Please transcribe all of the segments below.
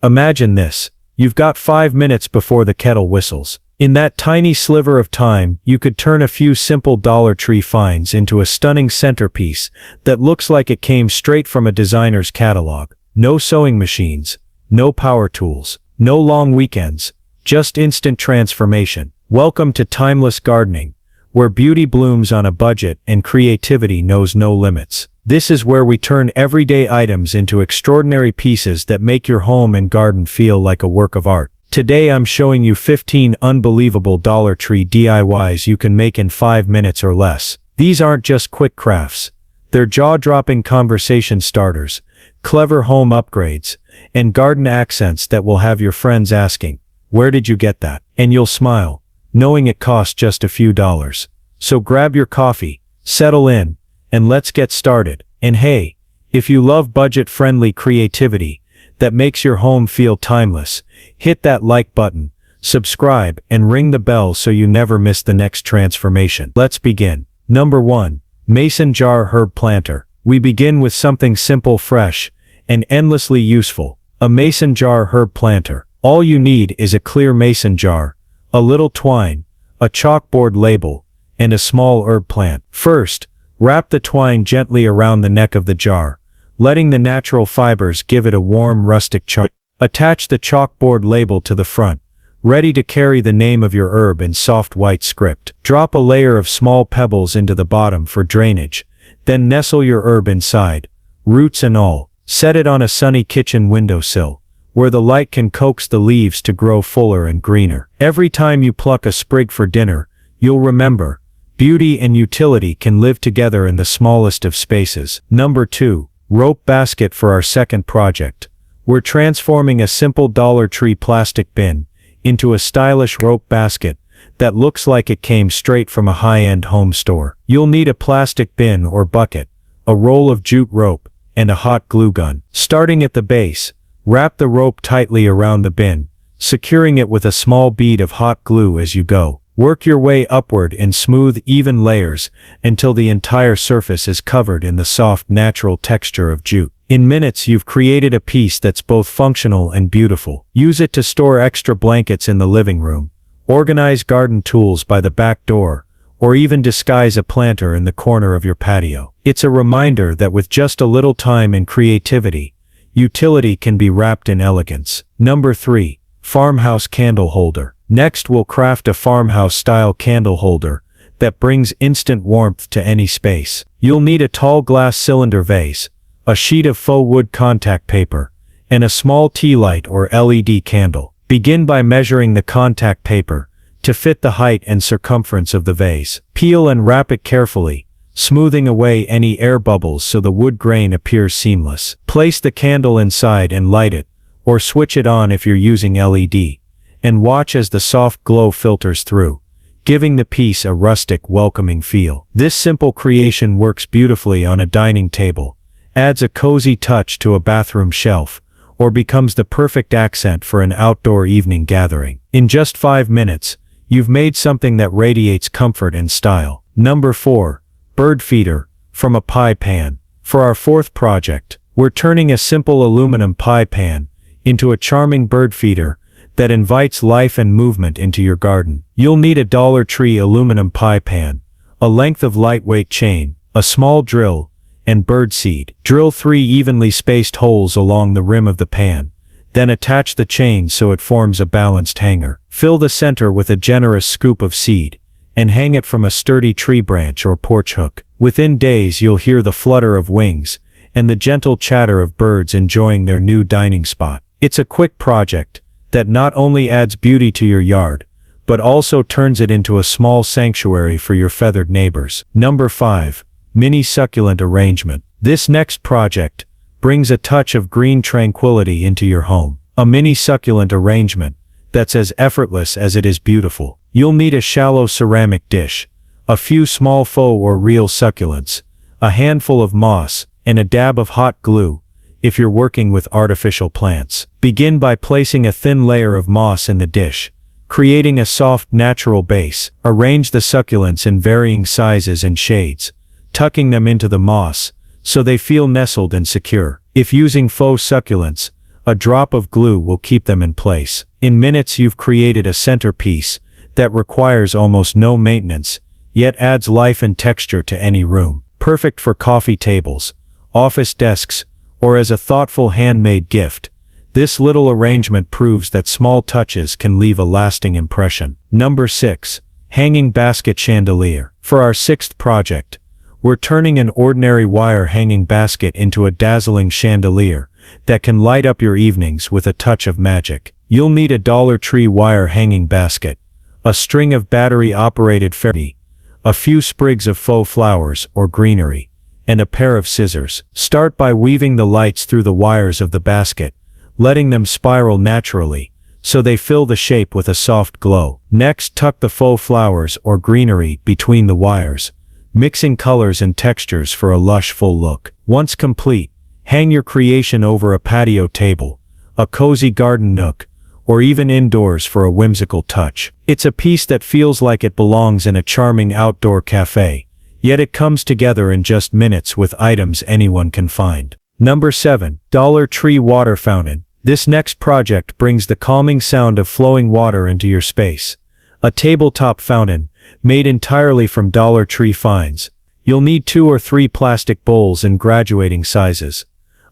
Imagine this. You've got 5 minutes before the kettle whistles. In that tiny sliver of time, you could turn a few simple Dollar Tree finds into a stunning centerpiece that looks like it came straight from a designer's catalog. No sewing machines, no power tools, no long weekends, just instant transformation. Welcome to timeless gardening, where beauty blooms on a budget and creativity knows no limits. This is where we turn everyday items into extraordinary pieces that make your home and garden feel like a work of art. Today I'm showing you 15 unbelievable Dollar Tree DIYs you can make in 5 minutes or less. These aren't just quick crafts. They're jaw-dropping conversation starters, clever home upgrades, and garden accents that will have your friends asking, "Where did you get that?" And you'll smile, knowing it cost just a few dollars. So grab your coffee, settle in, and let's get started. And hey, if you love budget-friendly creativity that makes your home feel timeless, hit that like button, subscribe, and ring the bell so you never miss the next transformation. Let's begin. Number 1. Mason Jar Herb Planter. We begin with something simple, fresh, and endlessly useful. A mason jar herb planter. All you need is a clear mason jar, a little twine, a chalkboard label, and a small herb plant. First, wrap the twine gently around the neck of the jar, letting the natural fibers give it a warm rustic charm. Attach the chalkboard label to the front, ready to carry the name of your herb in soft white script. Drop a layer of small pebbles into the bottom for drainage, then nestle your herb inside, roots and all. Set it on a sunny kitchen windowsill, where the light can coax the leaves to grow fuller and greener. Every time you pluck a sprig for dinner, you'll remember, beauty and utility can live together in the smallest of spaces. Number 2. Rope Basket. For our second project, we're transforming a simple Dollar Tree plastic bin into a stylish rope basket that looks like it came straight from a high-end home store. You'll need a plastic bin or bucket, a roll of jute rope, and a hot glue gun. Starting at the base, wrap the rope tightly around the bin, securing it with a small bead of hot glue as you go. Work your way upward in smooth, even layers until the entire surface is covered in the soft, natural texture of jute. In minutes, you've created a piece that's both functional and beautiful. Use it to store extra blankets in the living room, organize garden tools by the back door, or even disguise a planter in the corner of your patio. It's a reminder that with just a little time and creativity, utility can be wrapped in elegance. Number 3. Farmhouse Candle Holder. Next, we'll craft a farmhouse-style candle holder that brings instant warmth to any space. You'll need a tall glass cylinder vase, a sheet of faux wood contact paper, and a small tea light or LED candle. Begin by measuring the contact paper to fit the height and circumference of the vase. Peel and wrap it carefully, smoothing away any air bubbles so the wood grain appears seamless. Place the candle inside and light it, or switch it on if you're using LED, and watch as the soft glow filters through, giving the piece a rustic, welcoming feel. This simple creation works beautifully on a dining table, adds a cozy touch to a bathroom shelf, or becomes the perfect accent for an outdoor evening gathering. In just 5 minutes, you've made something that radiates comfort and style. Number 4. Bird Feeder. From a pie pan. For our fourth project, we're turning a simple aluminum pie pan into a charming bird feeder that invites life and movement into your garden. You'll need a Dollar Tree aluminum pie pan, a length of lightweight chain, a small drill, and bird seed. Drill 3 evenly spaced holes along the rim of the pan, then attach the chain so it forms a balanced hanger. Fill the center with a generous scoop of seed, and hang it from a sturdy tree branch or porch hook. Within days you'll hear the flutter of wings, and the gentle chatter of birds enjoying their new dining spot. It's a quick project that not only adds beauty to your yard, but also turns it into a small sanctuary for your feathered neighbors. Number 5. Mini Succulent Arrangement. This next project brings a touch of green tranquility into your home. A mini succulent arrangement that's as effortless as it is beautiful. You'll need a shallow ceramic dish, a few small faux or real succulents, a handful of moss, and a dab of hot glue if you're working with artificial plants. Begin by placing a thin layer of moss in the dish, creating a soft, natural base. Arrange the succulents in varying sizes and shades, tucking them into the moss so they feel nestled and secure. If using faux succulents, A drop of glue will keep them in place. In minutes you've created a centerpiece that requires almost no maintenance, yet adds life and texture to any room. Perfect for coffee tables, office desks, or as a thoughtful handmade gift. This little arrangement proves that small touches can leave a lasting impression. Number 6. Hanging basket chandelier. For our 6th project, we're turning an ordinary wire hanging basket into a dazzling chandelier that can light up your evenings with a touch of magic. You'll need a Dollar Tree wire hanging basket, a string of battery-operated fairy, a few sprigs of faux flowers or greenery, and a pair of scissors. Start by weaving the lights through the wires of the basket, letting them spiral naturally, so they fill the shape with a soft glow. Next, tuck the faux flowers or greenery between the wires, mixing colors and textures for a lush full look. Once complete, hang your creation over a patio table, a cozy garden nook, or even indoors for a whimsical touch. It's a piece that feels like it belongs in a charming outdoor cafe, yet it comes together in just minutes with items anyone can find. Number 7. Dollar Tree water fountain. This next project brings the calming sound of flowing water into your space. A tabletop fountain, made entirely from Dollar Tree finds. You'll need 2 or 3 plastic bowls in graduating sizes,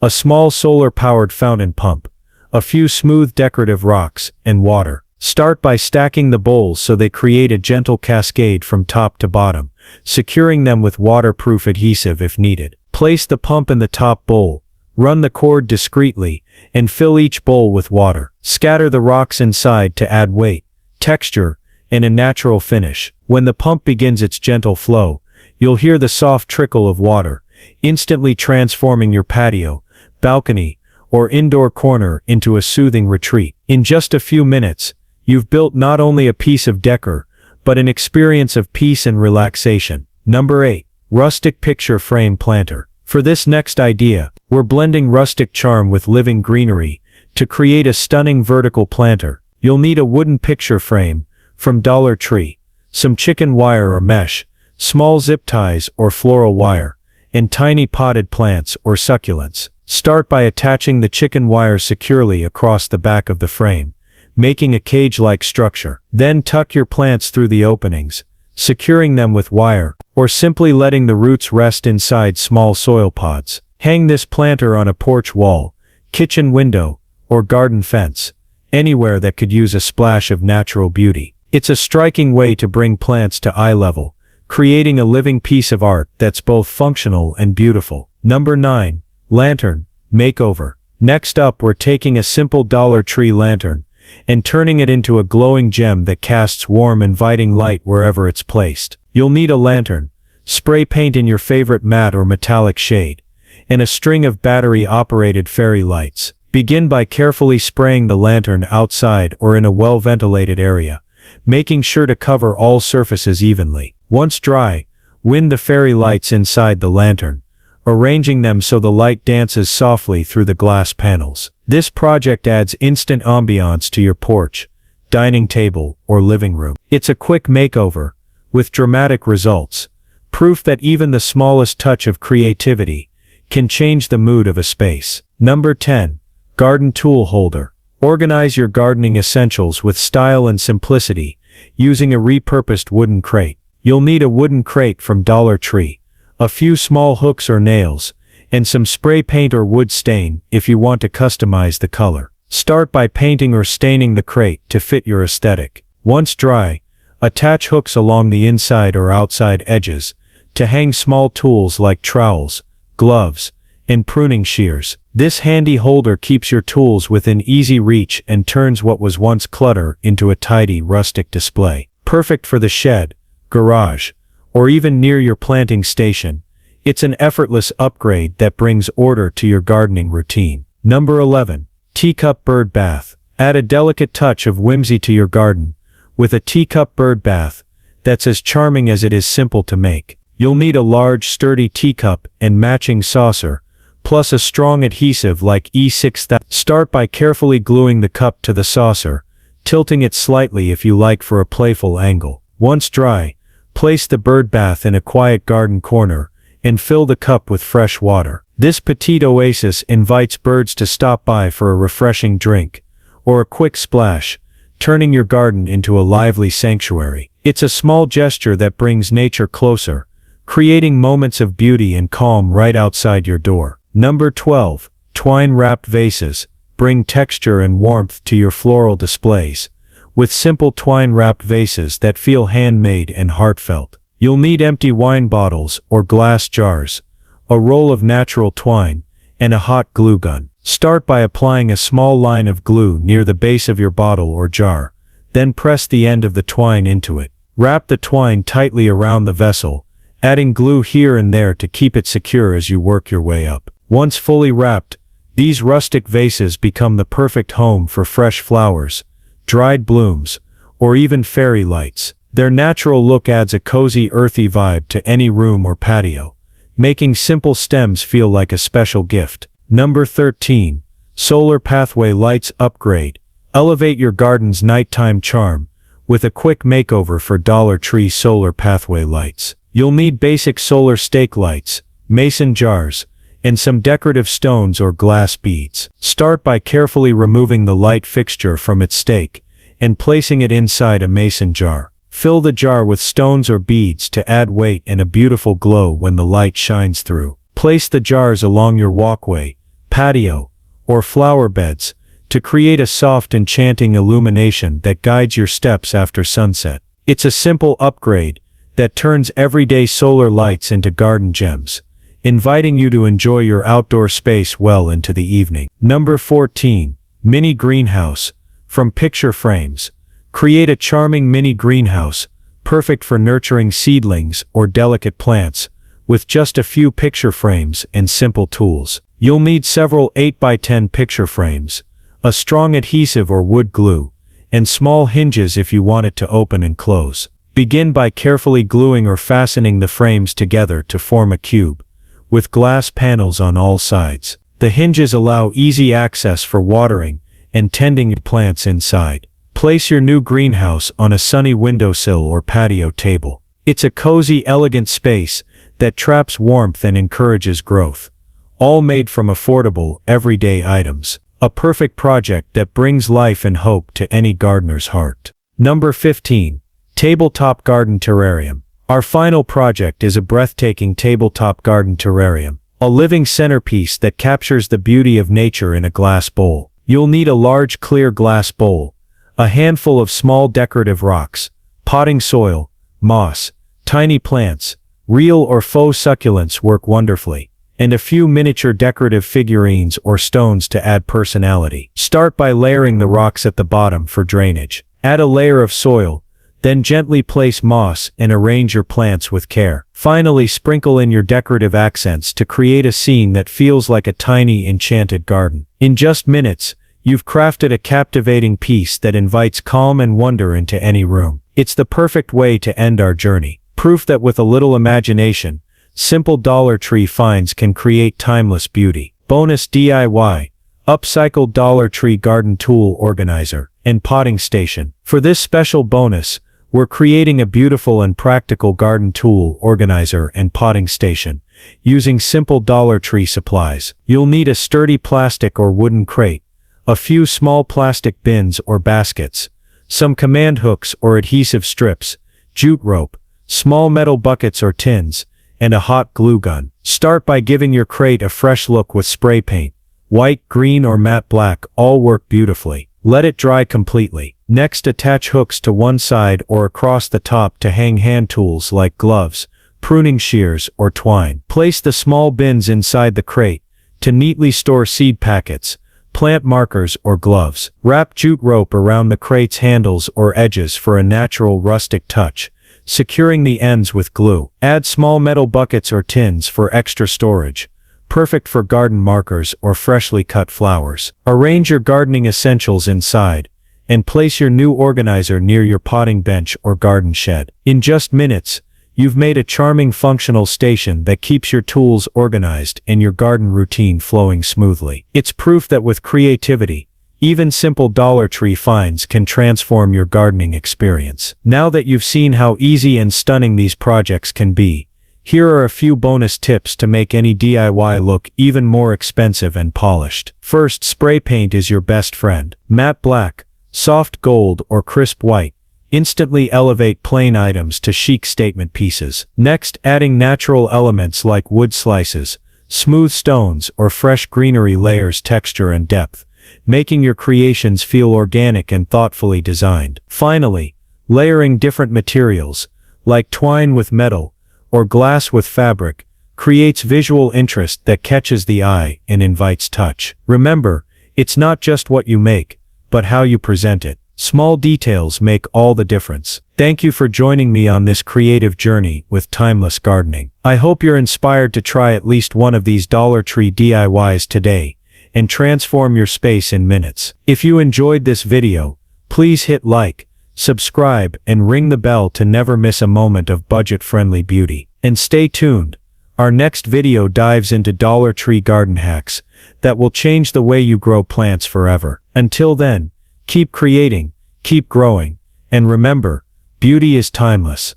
a small solar-powered fountain pump, a few smooth decorative rocks, and water. Start by stacking the bowls so they create a gentle cascade from top to bottom, securing them with waterproof adhesive if needed. Place the pump in the top bowl, run the cord discreetly, and fill each bowl with water. Scatter the rocks inside to add weight, texture, and a natural finish. When the pump begins its gentle flow, you'll hear the soft trickle of water, instantly transforming your patio, balcony, or indoor corner into a soothing retreat. In just a few minutes, you've built not only a piece of decor, but an experience of peace and relaxation. Number 8. Rustic picture frame planter. For this next idea, we're blending rustic charm with living greenery to create a stunning vertical planter. You'll need a wooden picture frame from Dollar Tree, some chicken wire or mesh, small zip ties or floral wire, and tiny potted plants or succulents. Start by attaching the chicken wire securely across the back of the frame, making a cage-like structure. Then tuck your plants through the openings, securing them with wire, or simply letting the roots rest inside small soil pods. Hang this planter on a porch wall, kitchen window, or garden fence, anywhere that could use a splash of natural beauty. It's a striking way to bring plants to eye level, creating a living piece of art that's both functional and beautiful. Number 9. Lantern Makeover. Next up, we're taking a simple Dollar Tree lantern and turning it into a glowing gem that casts warm, inviting light wherever it's placed. You'll need a lantern, spray paint in your favorite matte or metallic shade, and a string of battery-operated fairy lights. Begin by carefully spraying the lantern outside or in a well-ventilated area, making sure to cover all surfaces evenly. Once dry, wind the fairy lights inside the lantern, arranging them so the light dances softly through the glass panels. This project adds instant ambiance to your porch, dining table, or living room. It's a quick makeover, with dramatic results, proof that even the smallest touch of creativity can change the mood of a space. Number 10. Garden tool holder. Organize your gardening essentials with style and simplicity, using a repurposed wooden crate. You'll need a wooden crate from Dollar Tree, a few small hooks or nails, and some spray paint or wood stain if you want to customize the color. Start by painting or staining the crate to fit your aesthetic. Once dry, attach hooks along the inside or outside edges to hang small tools like trowels, gloves, and pruning shears. This handy holder keeps your tools within easy reach and turns what was once clutter into a tidy, rustic display. Perfect for the shed, garage, or even near your planting station. It's an effortless upgrade that brings order to your gardening routine. Number 11. Teacup bird bath. Add a delicate touch of whimsy to your garden with a teacup bird bath that's as charming as it is simple to make. You'll need a large, sturdy teacup and matching saucer, plus a strong adhesive like E6000. Start by carefully gluing the cup to the saucer, tilting it slightly if you like for a playful angle. Once dry, place the bird bath in a quiet garden corner and fill the cup with fresh water. This petite oasis invites birds to stop by for a refreshing drink, or a quick splash, turning your garden into a lively sanctuary. It's a small gesture that brings nature closer, creating moments of beauty and calm right outside your door. Number 12. Twine-wrapped vases. Bring texture and warmth to your floral displays, with simple twine-wrapped vases that feel handmade and heartfelt. You'll need empty wine bottles or glass jars, a roll of natural twine, and a hot glue gun. Start by applying a small line of glue near the base of your bottle or jar, then press the end of the twine into it. Wrap the twine tightly around the vessel, adding glue here and there to keep it secure as you work your way up. Once fully wrapped, these rustic vases become the perfect home for fresh flowers, dried blooms, or even fairy lights. Their natural look adds a cozy, earthy vibe to any room or patio, making simple stems feel like a special gift. Number 13. Solar Pathway Lights Upgrade. Elevate your garden's nighttime charm with a quick makeover for Dollar Tree solar pathway lights. You'll need basic solar stake lights, mason jars, and some decorative stones or glass beads. Start by carefully removing the light fixture from its stake and placing it inside a mason jar. Fill the jar with stones or beads to add weight and a beautiful glow when the light shines through. Place the jars along your walkway, patio, or flower beds to create a soft, enchanting illumination that guides your steps after sunset. It's a simple upgrade that turns everyday solar lights into garden gems, inviting you to enjoy your outdoor space well into the evening. Number 14. Mini Greenhouse. From picture frames. Create a charming mini greenhouse, perfect for nurturing seedlings or delicate plants, with just a few picture frames and simple tools. You'll need several 8x10 picture frames, a strong adhesive or wood glue, and small hinges if you want it to open and close. Begin by carefully gluing or fastening the frames together to form a cube, with glass panels on all sides. The hinges allow easy access for watering and tending your plants inside. Place your new greenhouse on a sunny windowsill or patio table. It's a cozy, elegant space that traps warmth and encourages growth, all made from affordable, everyday items. A perfect project that brings life and hope to any gardener's heart. Number 15. Tabletop Garden Terrarium. Our final project is a breathtaking tabletop garden terrarium, a living centerpiece that captures the beauty of nature in a glass bowl. You'll need a large clear glass bowl, a handful of small decorative rocks, potting soil, moss, tiny plants, real or faux succulents work wonderfully, and a few miniature decorative figurines or stones to add personality. Start by layering the rocks at the bottom for drainage. Add a layer of soil, then gently place moss and arrange your plants with care. Finally, sprinkle in your decorative accents to create a scene that feels like a tiny, enchanted garden. In just minutes, you've crafted a captivating piece that invites calm and wonder into any room. It's the perfect way to end our journey. Proof that with a little imagination, simple Dollar Tree finds can create timeless beauty. Bonus DIY. Upcycled Dollar Tree Garden Tool Organizer and Potting Station. For this special bonus, we're creating a beautiful and practical garden tool organizer and potting station, using simple Dollar Tree supplies. You'll need a sturdy plastic or wooden crate, a few small plastic bins or baskets, some command hooks or adhesive strips, jute rope, small metal buckets or tins, and a hot glue gun. Start by giving your crate a fresh look with spray paint. White, green, or matte black all work beautifully. Let it dry completely. Next, attach hooks to one side or across the top to hang hand tools like gloves, pruning shears, or twine. Place the small bins inside the crate to neatly store seed packets, plant markers, or gloves. Wrap jute rope around the crate's handles or edges for a natural rustic touch, securing the ends with glue. Add small metal buckets or tins for extra storage, perfect for garden markers or freshly cut flowers. Arrange your gardening essentials inside, and place your new organizer near your potting bench or garden shed. In just minutes, you've made a charming functional station that keeps your tools organized and your garden routine flowing smoothly. It's proof that with creativity, even simple Dollar Tree finds can transform your gardening experience. Now that you've seen how easy and stunning these projects can be, Here are a few bonus tips to make any DIY look even more expensive and polished. First, spray paint is your best friend. Matte black, soft gold, or crisp white instantly elevate plain items to chic statement pieces. Next, adding natural elements like wood slices, smooth stones, or fresh greenery layers texture and depth, making your creations feel organic and thoughtfully designed. Finally, layering different materials, like twine with metal or glass with fabric, creates visual interest that catches the eye and invites touch. Remember, it's not just what you make, but how you present it. Small details make all the difference. Thank you for joining me on this creative journey with timeless gardening. I hope you're inspired to try at least one of these Dollar Tree DIYs today and transform your space in minutes. If you enjoyed this video, please hit like, subscribe, and ring the bell to never miss a moment of budget-friendly beauty. And stay tuned. Our next video dives into Dollar Tree garden hacks that will change the way you grow plants forever. Until then, keep creating, keep growing, and remember, beauty is timeless.